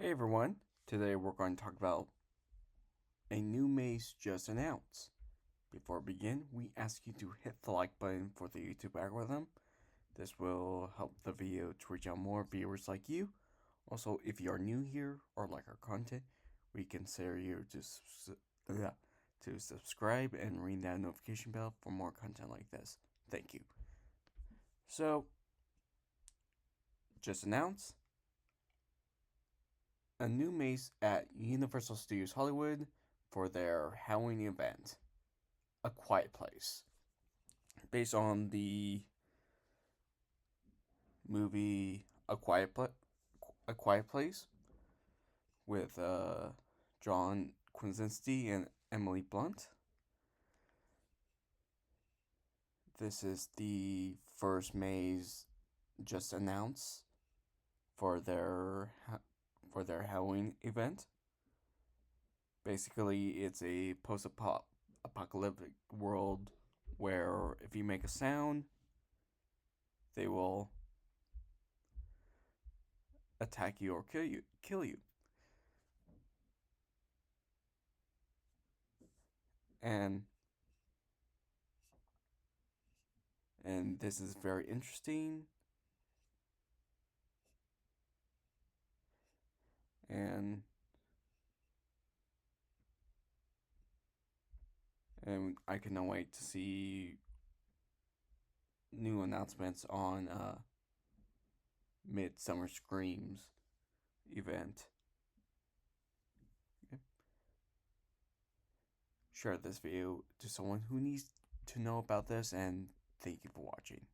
Hey everyone, today we're going to talk about a new maze just announced. Before we begin, we ask you to hit the like button for the YouTube algorithm. This will help the video to reach out more viewers like you. Also, if you are new here or like our content, we consider you to subscribe and ring that notification bell for more content like this. Thank you. So, just announced a new maze at Universal Studios Hollywood for their Halloween event, A Quiet Place, based on the movie A Quiet Place with John Krasinski and Emily Blunt. This is the first maze just announced for their Halloween event. Basically, it's a post-apocalyptic world where if you make a sound, they will attack you or kill you. And this is very interesting. And I cannot wait to see new announcements on Midsummer Screams event. Okay. Share this video to someone who needs to know about this, and thank you for watching.